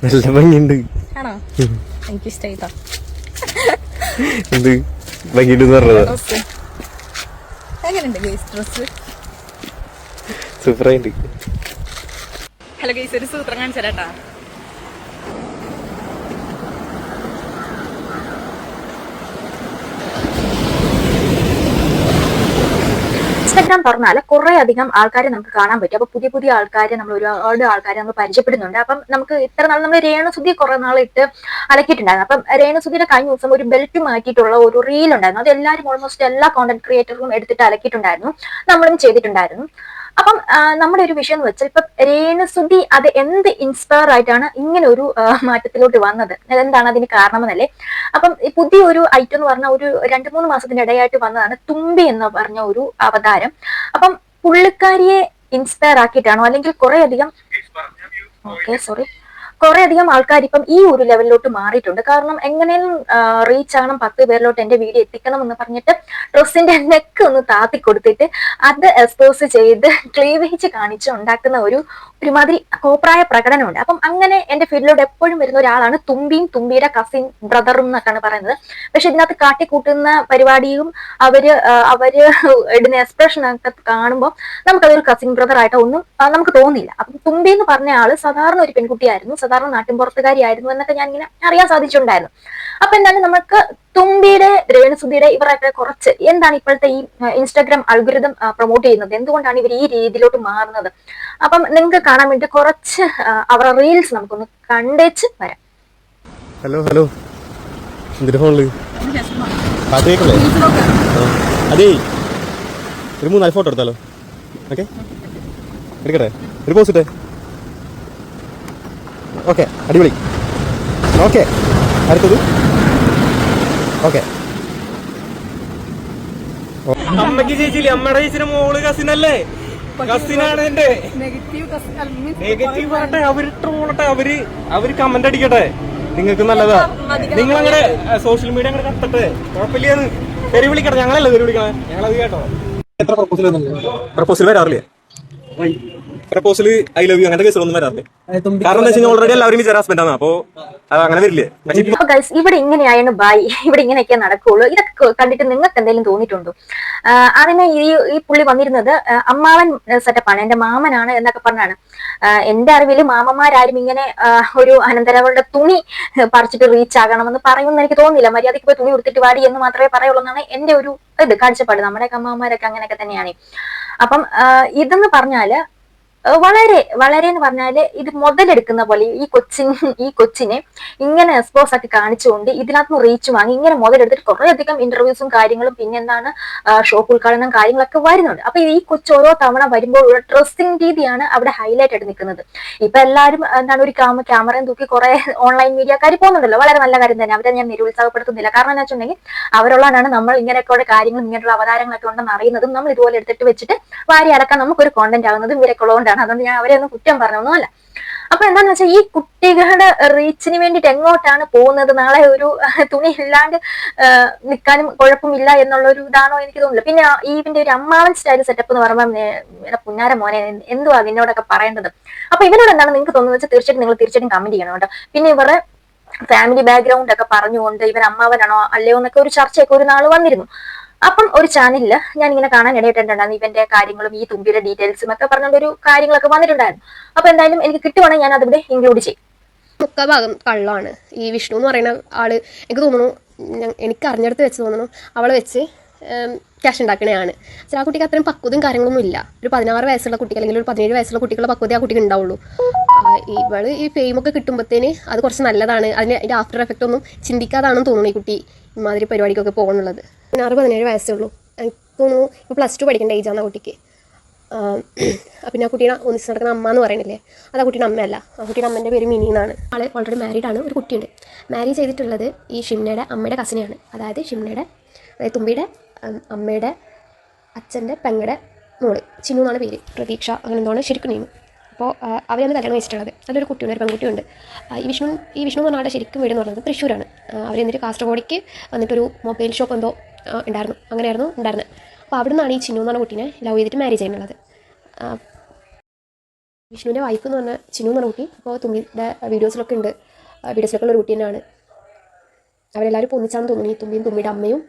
നല്ല ഭംഗിയുണ്ട്. ആണോ? എനിക്കിഷ്ടായിട്ടോ. എന്ത് ഭംഗിയുണ്ട് പറഞ്ഞത്? എങ്ങനെയുണ്ട് ഗൈസ് ഡ്രസ്? സൂപ്പറായിട്ട്. ഹലോ ഗൈസ്, ഒരു സൂത്രം കാണിച്ചു തരാട്ടാ. ഇൻസ്റ്റാഗ്രാം തുറന്നാൽ കുറെ അധികം ആൾക്കാരെ നമുക്ക് കാണാൻ പറ്റും. അപ്പൊ പുതിയ പുതിയ ആൾക്കാരെ നമ്മൾ ഒരുപാട് ആൾക്കാരെ നമ്മൾ പരിചയപ്പെടുന്നുണ്ട്. അപ്പം നമുക്ക് ഇത്ര നാൾ നമ്മൾ രേണുസുതി കുറെ നാൾ ഇട്ട് അലക്കിയിട്ടുണ്ടായിരുന്നു. അപ്പം രേണുസുതിയുടെ കഴിഞ്ഞ ദിവസം ഒരു ബെൽറ്റ് മാറ്റിയിട്ടുള്ള ഒരു റീൽ ഉണ്ടായിരുന്നു. അത് എല്ലാവരും ഓൾമോസ്റ്റ് എല്ലാ കോണ്ടന്റ് ക്രിയേറ്ററും എടുത്തിട്ട് അലക്കിയിട്ടുണ്ടായിരുന്നു, നമ്മളും ചെയ്തിട്ടുണ്ടായിരുന്നു. അപ്പം നമ്മുടെ ഒരു വിഷയം എന്ന് വെച്ചാൽ ഇപ്പൊ രേണുസുതി അത് എന്ത് ഇൻസ്പയർ ആയിട്ടാണ് ഇങ്ങനെ ഒരു മാറ്റത്തിലോട്ട് വന്നത്, എന്താണ് അതിന് കാരണമെന്നല്ലേ. അപ്പം ഈ പുതിയൊരു ഐറ്റം എന്ന് പറഞ്ഞ ഒരു 2-3 മാസത്തിനിടയായിട്ട് വന്നതാണ് തുമ്പി എന്ന് പറഞ്ഞ ഒരു അവതാരം. അപ്പം പുള്ളിക്കാരിയെ ഇൻസ്പയർ ആക്കിയിട്ടാണോ അല്ലെങ്കിൽ കുറെ അധികം ആൾക്കാർ ഇപ്പം ഈ ഒരു ലെവലിലോട്ട് മാറിയിട്ടുണ്ട്. കാരണം എങ്ങനെയും റീച്ച് ആകണം, 10 പേരിലോട്ട് എന്റെ വീഡിയോ എത്തിക്കണം എന്ന് പറഞ്ഞിട്ട് ഡ്രസ്സിന്റെ നെക്ക് ഒന്ന് താത്തി കൊടുത്തിട്ട് അത് എക്സ്പോസ് ചെയ്ത് ക്ലീവേജ് കാണിച്ച് ഉണ്ടാക്കുന്ന ഒരുമാതിരി കോപ്രായ പ്രകടനമുണ്ട്. അപ്പം അങ്ങനെ എന്റെ ഫീൽഡിലോട്ട് എപ്പോഴും വരുന്ന ഒരാളാണ് തുമ്പിയും തുമ്പിയുടെ കസിൻ ബ്രദറും എന്നൊക്കെയാണ് പറയുന്നത്. പക്ഷെ ഇതിനകത്ത് കാട്ടിക്കൂട്ടുന്ന പരിപാടിയും അവര് ഇടുന്ന എക്സ്പ്രഷൻ ഒക്കെ കാണുമ്പോൾ നമുക്കതൊരു കസിൻ ബ്രദർ ആയിട്ട് ഒന്നും നമുക്ക് തോന്നില്ല. അപ്പം തുമ്പി എന്ന് പറഞ്ഞ ആള് സാധാരണ ഒരു പെൺകുട്ടിയായിരുന്നു, സാധാരണ നാട്ടിൻപുറത്തുകാരിയായിരുന്നു എന്നൊക്കെ ഞാൻ ഇങ്ങനെ അറിയാൻ സാധിച്ചിട്ടുണ്ടായിരുന്നു. അപ്പൊ എന്തായാലും നമുക്ക് തുമ്പിയുടെ, രേണുസുതിയുടെ ഇവരൊക്കെ കുറച്ച് എന്താണ് ഇപ്പോഴത്തെ ഈ ഇൻസ്റ്റാഗ്രാം അൽഗോരിതം പ്രൊമോട്ട് ചെയ്യുന്നത്, എന്തുകൊണ്ടാണ് ഇവർ ഈ രീതിയിലോട്ട് മാറുന്നത്, അപ്പം നിങ്ങൾക്ക് കാണാൻ വേണ്ടി കുറച്ച് അവരുടെ റീൽസ് നമുക്കൊന്ന് കണ്ടേച്ച് വരാം. ഹലോ ഹലോ, എന്തിന്റെ ഫോണില് അതേ ഒരു 3-4 ഫോട്ടോ എടുത്താലോ? ഓക്കെ, എടുക്കട്ടെ? ഒരു പോസ്റ്റ് ഇട്ടേ. ഓക്കെ, അടിപൊളി. ഓക്കെ, അടുത്തത്. ഓക്കെ, അമ്മക്ക് ചേച്ചിയില്ലേ, അമ്മയുടെ ചേച്ചിയുടെ മോള് കസിനല്ലേ? കസിനാണ് എന്റെ. നെഗറ്റീവ് പറട്ടെ, അവര് ട്രോളട്ടെ, അവര് കമന്റ് അടിക്കട്ടെ, നിങ്ങൾക്ക് നല്ലതാ. നിങ്ങൾ അങ്ങനെ സോഷ്യൽ മീഡിയ അങ്ങനെ കത്തട്ടെ, കുഴപ്പമില്ലാന്ന്. തെറി വിളിക്കട്ടെ, ഞങ്ങളല്ലേ തെറി വിളിക്കണേ, ഞങ്ങളത് കേട്ടോ. എത്ര പ്രപ്പോസൽ വരാറില്ലേ? പ്രപ്പോസൽ ഐ ലവ് യു അങ്ങനത്തെ കേസുകളൊന്നും വരാറില്ലേ? കാരണം എന്താ വെച്ചാൽ ഓൾറെഡി എല്ലാവരും വിചാര ഹസ്ബൻഡ് ആണ്, അപ്പൊ അങ്ങനെ വരില്ലേ? ഇവിടെ ഇങ്ങനെയായിരുന്നു ബായ്, ഇവിടെ ഇങ്ങനെയൊക്കെ നടക്കുള്ളൂ. ഇതൊക്കെ കണ്ടിട്ട് നിങ്ങൾക്ക് എന്തെങ്കിലും തോന്നിയിട്ടുണ്ടോ? ആദ്യമേ ഈ പുള്ളി വന്നിരുന്നത് അമ്മാവൻ സെറ്റപ്പാണ്, എന്റെ മാമനാണ് എന്നൊക്കെ പറഞ്ഞാണ്. എന്റെ അറിവിൽ മാമന്മാരാരും ഇങ്ങനെ ഒരു അനന്തരവളുടെ തുണി പറിച്ചിട്ട് റീച്ച് ആകണമെന്ന് പറയുമെന്ന് എനിക്ക് തോന്നുന്നില്ല. മര്യാദയ്ക്ക് പോയി തുണി കൊടുത്തിട്ട് വാടി എന്ന് മാത്രമേ പറയുള്ളൂ എന്നാണ് എന്റെ ഒരു കാഴ്ചപ്പാട്. നമ്മുടെ അമ്മാവന്മാരൊക്കെ അങ്ങനെയൊക്കെ തന്നെയാണ്. അപ്പം ഇതെന്ന് പറഞ്ഞാല് വളരെ വളരെ എന്ന് പറഞ്ഞാല് ഇത് മുതലെടുക്കുന്ന പോലെ ഈ കൊച്ചിനെ ഇങ്ങനെ എക്സ്പോസ് ആക്കി കാണിച്ചുകൊണ്ട് ഇതിനകത്ത് റീച്ച് വാങ്ങി ഇങ്ങനെ മുതലെടുത്തിട്ട് കുറെ അധികം ഇന്റർവ്യൂസും കാര്യങ്ങളും പിന്നെന്താണ് ഷോപ്പ് ഉദ്ഘാടനം കാര്യങ്ങളൊക്കെ വരുന്നുണ്ട്. അപ്പൊ ഈ കൊച്ച് ഓരോ തവണ വരുമ്പോൾ ഉള്ള ഡ്രസ്സിംഗ് രീതിയാണ് അവിടെ ഹൈലൈറ്റ് ആയിട്ട് നിൽക്കുന്നത്. ഇപ്പൊ എല്ലാവരും എന്താണ് ഒരു ക്യാമറയും തൂക്കി കുറെ ഓൺലൈൻ മീഡിയക്കാർ പോകുന്നുണ്ടല്ലോ, വളരെ നല്ല കാര്യം തന്നെ, അവരെ ഞാൻ നിരുത്സാഹപ്പെടുത്തുന്നില്ല. കാരണം എന്താ വെച്ചിട്ടുണ്ടെങ്കിൽ അവരുള്ളതാണ് നമ്മൾ ഇങ്ങനെയൊക്കെ കാര്യങ്ങളും ഇങ്ങനെയുള്ള അവതാരങ്ങളൊക്കെ ഉണ്ടെന്ന് അറിയുന്നതും നമ്മൾ ഇതുപോലെ എടുത്തിട്ട് വെച്ചിട്ട് വാരി അടക്കാൻ നമുക്കൊരു കോണ്ടന്റ് ആകുന്നതും ഇവരൊക്കെ ഉള്ളതുകൊണ്ടാണ്. അതുകൊണ്ട് ഞാൻ അവരെ ഒന്നും കുറ്റം പറഞ്ഞൊന്നുമല്ല. അപ്പൊ എന്താന്ന് വെച്ചാൽ ഈ കുട്ടികളുടെ റീച്ചിന് വേണ്ടിയിട്ട് എങ്ങോട്ടാണ് പോകുന്നത്? നാളെ ഒരു തുണി ഇല്ലാണ്ട് നിൽക്കാനും കുഴപ്പമില്ല എന്നുള്ള ഒരു ഇതാണോ എനിക്ക് തോന്നില്ല. പിന്നെ ഇതിന്റെ ഒരു അമ്മാവൻ സ്റ്റൈൽ സെറ്റപ്പ് എന്ന് പറയുമ്പോൾ പുന്നാര മോനെ എന്തുവാ നിന്നോടൊക്കെ പറയേണ്ടത്? അപ്പൊ ഇവരോട് എന്താണ് നിങ്ങൾക്ക് തോന്നുന്നത് വെച്ചാൽ തീർച്ചയായിട്ടും കമന്റ് ചെയ്യണം കേട്ടോ. പിന്നെ ഇവരെ ഫാമിലി ബാക്ക്ഗ്രൗണ്ട് ഒക്കെ പറഞ്ഞുകൊണ്ട് ഇവർ അമ്മാവനാണോ അല്ലയോ എന്നൊക്കെ ഒരു ചർച്ചയൊക്കെ ഒരു നാൾ വന്നിരുന്നു. അപ്പം ഒരു ചാനലില് ഞാൻ ഇങ്ങനെ കാണാൻ ഇടയിട്ടുണ്ടായിരുന്നു ഇവന്റെ കാര്യങ്ങളും ഈ തുമ്പിയുടെ ഡീറ്റെയിൽസും ഒക്കെ പറഞ്ഞൊരു കാര്യങ്ങളൊക്കെ വന്നിട്ടുണ്ടായിരുന്നു. അപ്പൊ എന്തായാലും എനിക്ക് കിട്ടുവാണെങ്കിൽ ഞാൻ അതിവിടെ ഇൻക്ലൂഡ് ചെയ്യും. മുക്കാ ഭാഗം കള്ളമാണ്. ഈ വിഷ്ണു എന്ന് പറയുന്ന ആള് എനിക്ക് തോന്നുന്നു, എനിക്ക് അറിഞ്ഞെടുത്ത് വെച്ച് തോന്നുന്നു അവളെ വെച്ച് ക്യാഷ് ഉണ്ടാക്കണതാണ്. ആ കുട്ടിക്ക് അത്രയും പക്വതയും കാര്യങ്ങളൊന്നും ഇല്ല. ഒരു 16 വയസ്സുള്ള കുട്ടിക്ക് അല്ലെങ്കിൽ ഒരു 17 വയസ്സുള്ള കുട്ടികളുടെ പക്വത ആ കുട്ടിക്ക് ഉണ്ടാവുള്ളൂ. ഇവള് ഈ ഫെയിമൊക്കെ കിട്ടുമ്പോഴത്തേന് അത് കുറച്ച് നല്ലതാണ്, അതിന്റെ ആഫ്റ്റർ എഫക്റ്റ് ഒന്നും ചിന്തിക്കാതാണെന്ന് തോന്നുന്നു ഈ കുട്ടി ഇമാതിരി പരിപാടിക്കൊക്കെ പോകുന്നുള്ളത്. 16-17 വയസ്സേ ഉള്ളൂ. എനിക്ക് തോന്നുന്നു ഇപ്പോൾ +2 പഠിക്കേണ്ട ഏജാണ് ആ കുട്ടിക്ക്. പിന്നെ ആ കുട്ടീനെ ഒന്നിച്ച് നടക്കുന്ന അമ്മ എന്ന് പറയണില്ലേ, അത് ആ കുട്ടീൻ്റെ അമ്മയല്ല, ആ കുട്ടീൻ്റെ അമ്മേൻ്റെ പേര് മിനി എന്നാണ്. ആള് ഓൾറെഡി മാരീഡാണ്, ഒരു കുട്ടിയുണ്ട്. മാരി ചെയ്തിട്ടുള്ളത് ഈ ഷിംനയുടെ അമ്മയുടെ കസിനെയാണ്. അതായത് തുമ്പിയുടെ അമ്മയുടെ അച്ഛൻ്റെ പെങ്ങളുടെ മോള് ചിന്നു എന്നാണ് പേര്, പ്രതീക്ഷ അങ്ങനെ എന്തോണ് ശരിക്കും നീങ്ങും. അപ്പോൾ അവരാണ് കല്യാണം കഴിച്ചിട്ടുള്ളത്. അതിലൊരു കുട്ടിയുണ്ട്, ഒരു പെൺകുട്ടിയുണ്ട്. ഈ വിഷ്ണു എന്ന് പറഞ്ഞ ആളുടെ ശരിക്കും വീട് എന്ന് പറയുന്നത് തൃശ്ശൂരാണ്. അവരെന്നിട്ട് കാസർഗോഡേക്ക് വന്നിട്ടൊരു മൊബൈൽ ഷോപ്പ് എന്തോ ഉണ്ടായിരുന്നത്. അപ്പോൾ അവിടെ നിന്നാണ് ഈ ചിന്നു എന്ന് പറഞ്ഞ കുട്ടീനെ ലവ് ചെയ്തിട്ട് മാരേജ് ചെയ്യുന്നത്. വിഷ്ണുവിൻ്റെ വൈഫ് എന്ന് പറഞ്ഞാൽ ചിന്നു എന്ന് പറഞ്ഞ കുട്ടി ഇപ്പോൾ തുമ്പിയുടെ വീഡിയോസിലൊക്കെ ഉണ്ട്. വീഡിയോസിലൊക്കെ ഉള്ള ഒരു കുട്ടി തന്നെയാണ്. അവരെല്ലാവരും ഇപ്പോൾ ഒന്നിച്ചാണെന്ന് തോന്നുന്നു. ഈ തുമ്പിയും തുമ്പിയുടെ അമ്മയും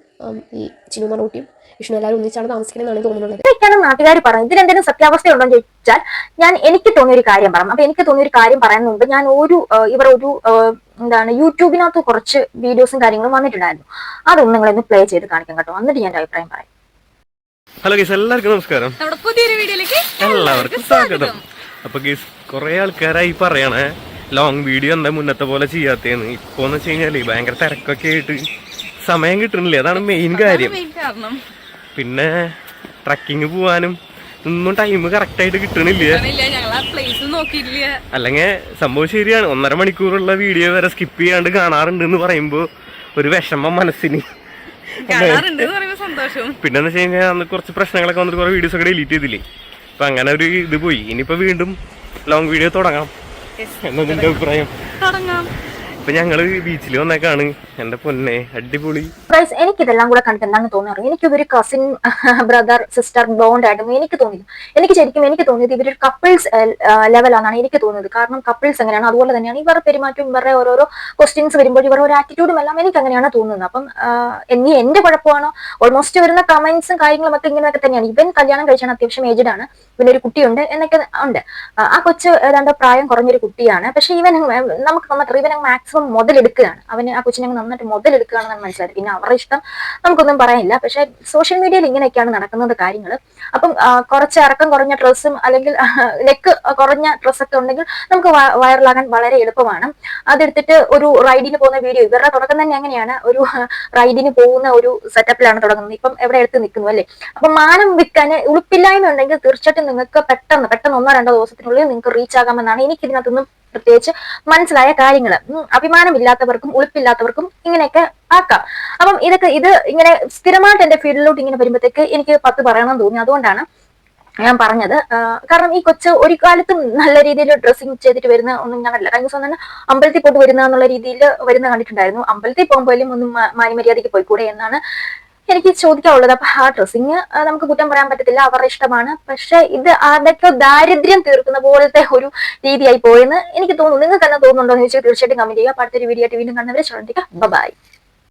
ഈ ചിന്നു എന്ന് പറഞ്ഞ കുട്ടിയും വിഷ്ണു എല്ലാവരും ഒന്നിച്ചാണ് താമസിക്കണമെന്നാണ് തോന്നുന്നത്. ഇതൊക്കെയാണ് നാട്ടുകാർ പറയുന്നത്. ഇതിലെന്തെങ്കിലും സത്യാവസ്ഥ ഉണ്ടോ എന്ന് ചോദിച്ചാൽ ഞാൻ എനിക്ക് തോന്നിയൊരു കാര്യം പറയാം. അപ്പൊ എനിക്ക് തോന്നിയൊരു കാര്യം പറയുന്ന മുമ്പ് ഞാൻ ഇവർ ഒരു എന്താണ് യൂട്യൂബിനകത്ത് കുറച്ച് വീഡിയോസും കാര്യങ്ങളും വന്നിട്ടുണ്ടായിരുന്നു. അതൊന്നും നിങ്ങളൊന്ന് പ്ലേ ചെയ്ത് കാണിക്കാം കേട്ടോ. എന്നിട്ട് ഞാൻ അഭിപ്രായം പറയാം. ഹലോ ഗീസ്, എല്ലാവർക്കും നമസ്കാരം. പുതിയൊരു വീഡിയോയിലേക്ക് എല്ലാവർക്കും സ്വാഗതം. അപ്പൊ ഗീസ്, കുറെ ആൾക്കാരായി പറയണേ ലോങ് വീഡിയോ എന്താ മുന്നത്തെ പോലെ ചെയ്യാത്തേന്ന്. ഇപ്പോന്ന് വെച്ച് കഴിഞ്ഞാല് ഭയങ്കര തിരക്കൊക്കെ ആയിട്ട് സമയം കിട്ടണില്ല. അതാണ് മെയിൻ കാര്യം. പിന്നെ ട്രക്കിങ് പോവാനും ഒന്നും ടൈം കറക്റ്റ് ആയിട്ട് കിട്ടണില്ല. അല്ലെങ്കിൽ സംഭവം ശരിയാണ്, 1.5 മണിക്കൂറുള്ള വീഡിയോ വരെ സ്കിപ്പ് ചെയ്യാണ്ട് കാണാറുണ്ട് എന്ന് പറയുമ്പോ ഒരു വിഷമം മനസ്സിന്. പിന്നെന്ന് വെച്ച് കഴിഞ്ഞാൽ അന്ന് കുറച്ച് പ്രശ്നങ്ങളൊക്കെ വന്നിട്ട് കുറെ വീഡിയോസ് ഒക്കെ ഡിലീറ്റ് ചെയ്തില്ലേ. അപ്പൊ അങ്ങനെ ഒരു ഇത് പോയി. ഇനിയിപ്പോ വീണ്ടും ലോങ് വീഡിയോ തുടങ്ങാം എന്നാ നിന്റെ അഭിപ്രായം? ഇപ്പൊ ഞങ്ങള് ബീച്ചിൽ വന്നേക്കാണ്. എന്റെ പൊന്നെ അടിപൊളി. എനിക്കിതെല്ലാം കൂടെ കണ്ടിട്ട് എന്താണെന്ന് തോന്നാറ്, എനിക്കിതൊരു കസിൻ ബ്രദർ സിസ്റ്റർ ബോണ്ട് ആയിട്ടൊന്നും എനിക്ക് തോന്നിയത്. എനിക്ക് തോന്നിയത് ഇവരൊരു കപ്പിൾസ് ലെവലാണെന്നാണ് എനിക്ക് തോന്നുന്നത്. കാരണം കപ്പിൾസ് എങ്ങനെയാണ് അതുപോലെ തന്നെയാണ് ഇവരുടെ പെരുമാറ്റവും ഇവരുടെ ഓരോരോ ക്വസ്റ്റ്യൻസ് വരുമ്പോൾ ഇവരുടെ ഒരു ആറ്റിറ്റ്യൂഡും എല്ലാം എനിക്ക് അങ്ങനെയാണ് തോന്നുന്നത്. അപ്പം ഇനി എന്റെ കുഴപ്പമാണോ? ഓൾമോസ്റ്റ് വരുന്ന കമന്റ്സും കാര്യങ്ങളും ഒക്കെ ഇങ്ങനെയൊക്കെ തന്നെയാണ്. ഇവൻ കല്യാണം കഴിച്ചാണ്, അത്യാവശ്യം ഏജ്ഡ് ആണ്, പിന്നെ ഒരു കുട്ടിയുണ്ട് എന്നൊക്കെ ഉണ്ട്. ആ കൊച്ച് ഏതാണ്ട് പ്രായം കുറഞ്ഞൊരു കുട്ടിയാണ്. പക്ഷെ ഇവൻ നമുക്ക് നന്നായിട്ട് ഇവൻ മാക്സിമം മുതലെടുക്കുകയാണ്. അവന് ആ കൊച്ചിനെ നന്നായിട്ട് മുതലെടുക്കുകയാണെന്ന് മനസ്സിലായി. പിന്നെ അവരുടെ ഇഷ്ടം നമുക്കൊന്നും പറയാനില്ല. പക്ഷെ സോഷ്യൽ മീഡിയയിൽ ഇങ്ങനെയൊക്കെയാണ് നടക്കുന്നത് കാര്യങ്ങൾ. അപ്പം കുറച്ച് ഇറക്കം കുറഞ്ഞ ഡ്രസ്സും അല്ലെങ്കിൽ നെക്ക് കുറഞ്ഞ ഡ്രസ്സൊക്കെ ഉണ്ടെങ്കിൽ നമുക്ക് വൈറലാകാൻ വളരെ എളുപ്പമാണ്. അതെടുത്തിട്ട് ഒരു റൈഡിന് പോകുന്ന വീഡിയോ, ഇവരുടെ തുടക്കം തന്നെ അങ്ങനെയാണ്, ഒരു റൈഡിന് പോകുന്ന ഒരു സെറ്റപ്പിലാണ് തുടങ്ങുന്നത്. ഇപ്പം എവിടെ എടുത്ത് നിൽക്കുന്നു അല്ലേ. അപ്പൊ മാനം വിൽക്കാൻ ഉളുപ്പില്ലായ്മ ഉണ്ടെങ്കിൽ തീർച്ചയായിട്ടും നിങ്ങൾക്ക് പെട്ടെന്ന് 1-2 ദിവസത്തിനുള്ളിൽ നിങ്ങൾക്ക് റീച്ച് ആകാമെന്നാണ് എനിക്ക് ഇതിനകത്തൊന്നും പ്രത്യേകിച്ച് മനസ്സിലായ കാര്യങ്ങൾ. അഭിമാനമില്ലാത്തവർക്കും ഉളുപ്പില്ലാത്തവർക്കും ഇങ്ങനെയൊക്കെ ആക്കാം. അപ്പം ഇത് ഇങ്ങനെ സ്ഥിരമായിട്ട് എന്റെ ഫീൽഡിലോട്ട് ഇങ്ങനെ വരുമ്പോഴത്തേക്ക് എനിക്ക് 10 പറയണമെന്ന് തോന്നി. അതുകൊണ്ടാണ് ഞാൻ പറഞ്ഞത്. കാരണം ഈ കൊച്ച് ഒരു കാലത്തും നല്ല രീതിയിൽ ഡ്രസ്സിങ് ചെയ്തിട്ട് വരുന്ന ഒന്നും ഞാൻ കണ്ടില്ല. കഴിഞ്ഞ ദിവസം തന്നെ അമ്പലത്തിൽ പോയിട്ട് വരുന്ന എന്നുള്ള രീതിയിൽ വരുന്ന കണ്ടിട്ടുണ്ടായിരുന്നു. അമ്പലത്തിൽ പോകുമ്പോഴും ഒന്നും മാന്യമര്യാദയ്ക്ക് പോയിക്കൂടെ എന്നാണ് എനിക്ക് ചോദിക്കാനുള്ളത്. അപ്പൊ ആ ഡ്രസ്സിങ് നമുക്ക് കുറ്റം പറയാൻ പറ്റത്തില്ല, അവരുടെ ഇഷ്ടമാണ്. പക്ഷെ ഇത് അതൊക്കെ ദാരിദ്ര്യം തീർക്കുന്ന പോലത്തെ ഒരു രീതിയായി പോയെന്ന് എനിക്ക് തോന്നുന്നു. നിങ്ങൾക്ക് തന്നെ തോന്നുന്നുണ്ടോ എന്ന് ചോദിച്ചാൽ തീർച്ചയായിട്ടും കമന്റ് ചെയ്യുക. അടുത്തൊരു വീഡിയോ ആയിട്ട് വീണ്ടും കാണുന്നവരെ ശ്രദ്ധിക്കുക. ബൈ.